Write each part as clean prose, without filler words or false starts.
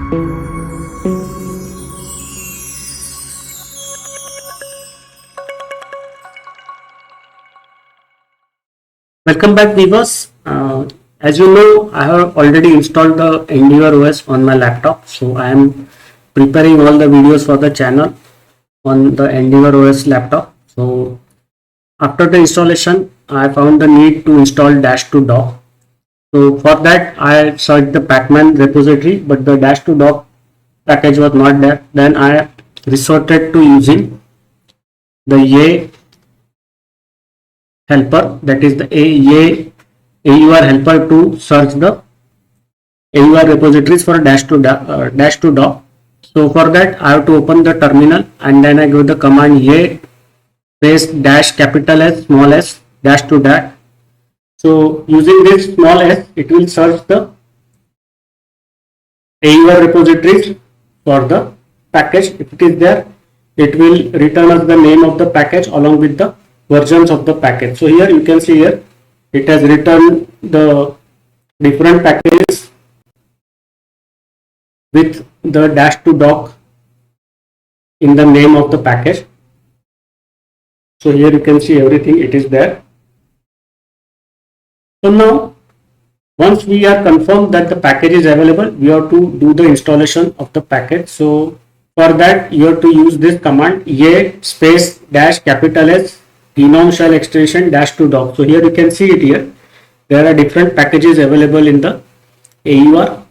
Welcome back, viewers. As you know, I have already installed the Endeavour OS on my laptop, so I am preparing all the videos for the channel on the Endeavour OS laptop. So after the installation, I found the need to install Dash2Dock. So for that, I searched the Pacman repository, but the Dash2Dock package was not there. Then I resorted to using the A helper, that is the AUR helper, to search the AUR repositories for Dash2Dock. So for that, I have to open the terminal and then I give the command A space dash capital S small s Dash2Dock. So using this small s, it will search the AUR repositories for the package. If it is there, it will return us the name of the package along with the versions of the package. So here you can see here it has returned the different packages with the Dash2Dock in the name of the package. So here you can see everything, it is there. So now once we are confirmed that the package is available, we have to do the installation of the package. So for that, you have to use this command A space dash capital S Gnome shell extension Dash2Dock. So here you can see it here. There are different packages available in the AUR.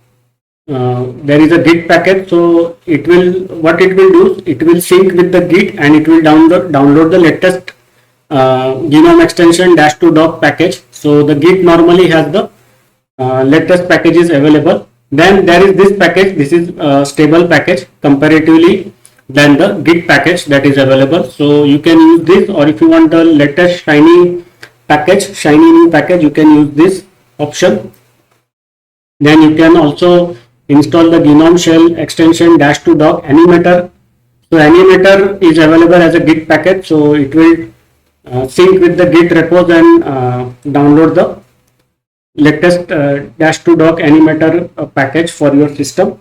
There is a Git package. So it will do, it will sync with the Git and it will download the latest Gnome extension Dash2Dock package. So the Git normally has the latest packages available. Then there is this package. This is a stable package comparatively than the Git package that is available. So you can use this, or if you want the latest shiny new package, you can use this option. Then you can also install the Gnome shell extension Dash2Dock animator. So animator is available as a Git package, so it will sync with the Git repos and download the latest Dash2Dock animator package for your system.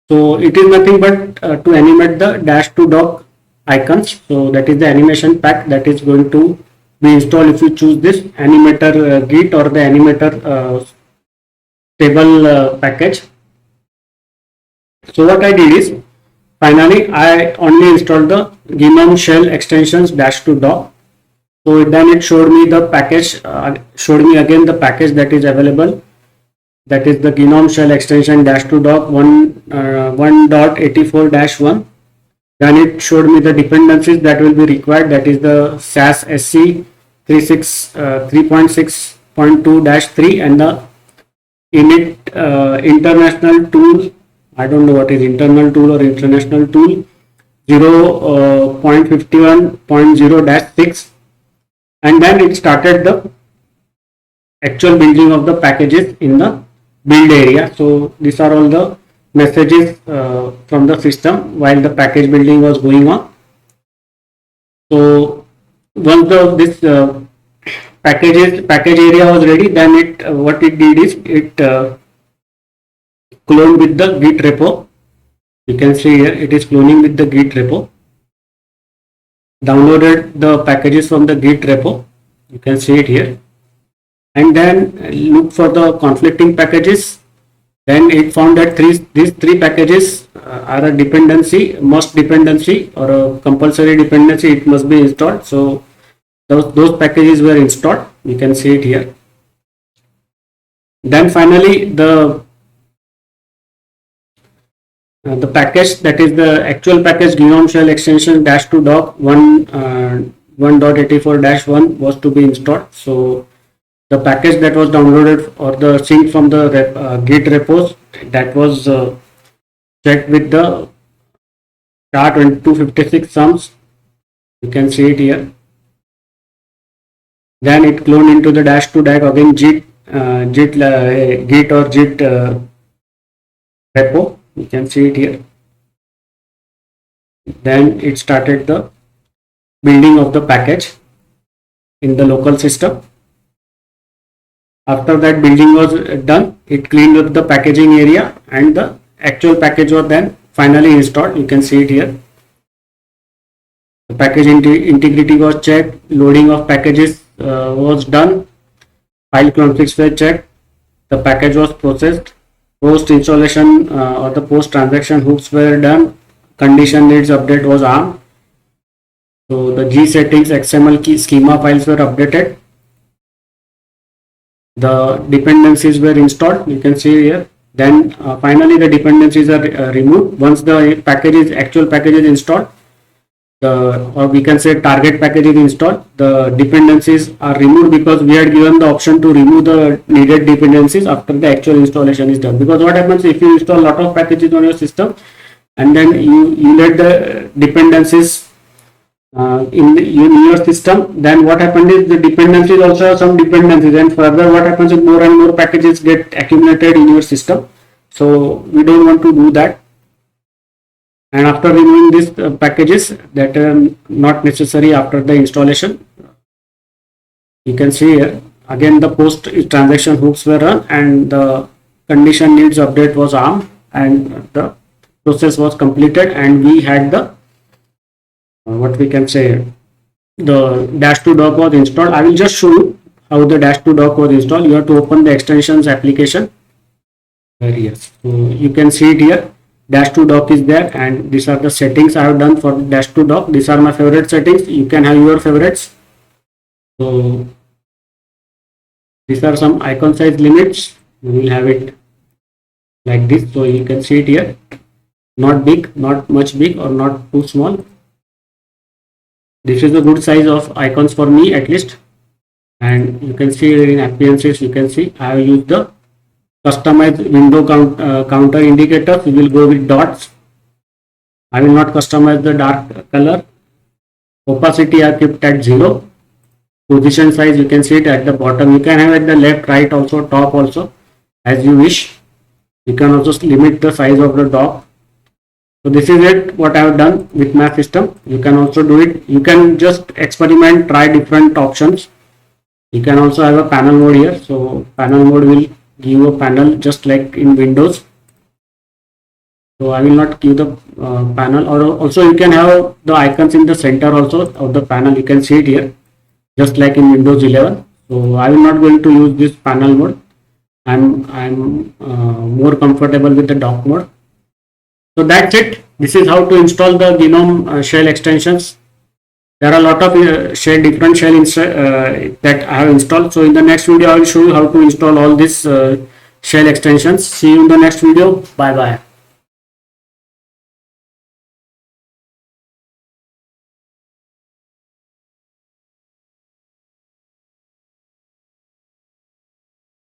So it is nothing but to animate the Dash2Dock icons. So that is the animation pack that is going to be installed if you choose this animator Git or the animator stable package. So what I did is, finally I only installed the Gnome shell extensions Dash2Dock. So then it showed me the package, showed me again the package that is available. That is the Gnome shell extension Dash2Dock 1.84-1. Then it showed me the dependencies that will be required. That is the SAS SC 3.6.2-3 and the init international tool. I don't know what is internal tool or international tool 0.51.0-6. And then it started the actual building of the packages in the build area. So these are all the messages from the system while the package building was going on. So once this package area was ready, then what it did is it cloned with the Git repo. You can see here it is cloning with the Git repo. Downloaded the packages from the Git repo. You can see it here. And then look for the conflicting packages. Then it found that these three packages are a must dependency or a compulsory dependency. It must be installed. So those packages were installed. You can see it here. Then finally the package, that is the actual package Gnome shell extension Dash2Dock 1.84-1 was to be installed. So the package that was downloaded or the sync from the Git repos, that was checked with the SHA-2256 sums. You can see it here. Then it cloned into the Dash2Dock again Git or Git repo. You can see it here. Then it started the building of the package in the local system. After that building was done, it cleaned up the packaging area, and the actual package was then finally installed. You can see it here. The package integrity was checked, loading of packages was done, file conflicts were checked, the package was processed, post installation or the post transaction hooks were done, condition needs update was armed. So the G settings XML key schema files were updated. The dependencies were installed. You can see here. Then finally the dependencies are removed. Once the actual package is installed, or we can say target package is installed, the dependencies are removed because we had given the option to remove the needed dependencies after the actual installation is done. Because what happens if you install a lot of packages on your system and then you let the dependencies in your system, then what happens is the dependencies also have some dependencies, and further what happens is more and more packages get accumulated in your system. So we don't want to do that. And after removing these packages that are not necessary after the installation, you can see here again the post transaction hooks were run and the condition needs update was armed and the process was completed, and we had the what we can say, the dash2dock was installed. I will just show you how the dash2dock was installed. You have to open the extensions application. Yes, so you can see it here. Dash2dock is there, and these are the settings I have done for dash2dock. These are my favorite settings. You can have your favorites. So these are some icon size limits. We will have it like this, so you can see it here. Not big, not much big, or not too small. This is a good size of icons for me at least. And you can see in appearances, you can see I have used the customized window counter indicators. We will go with dots. I will not customize the dark color. Opacity I kept at 0. Position size, you can see it at the bottom. You can have at the left, right also, top also, as you wish. You can also limit the size of the dock. So this is it, what I have done with my system. You can also do it. You can just experiment, try different options. You can also have a panel mode here. So panel mode will give you a panel just like in Windows. So I will not give the panel, or also you can have the icons in the center also of the panel. You can see it here just like in Windows 11. So I will not going to use this panel mode. I'm more comfortable with the dock mode. So that's it. This is how to install the Gnome shell extensions. There are a lot of different shell that I have installed. So in the next video, I will show you how to install all these shell extensions. See you in the next video. Bye bye.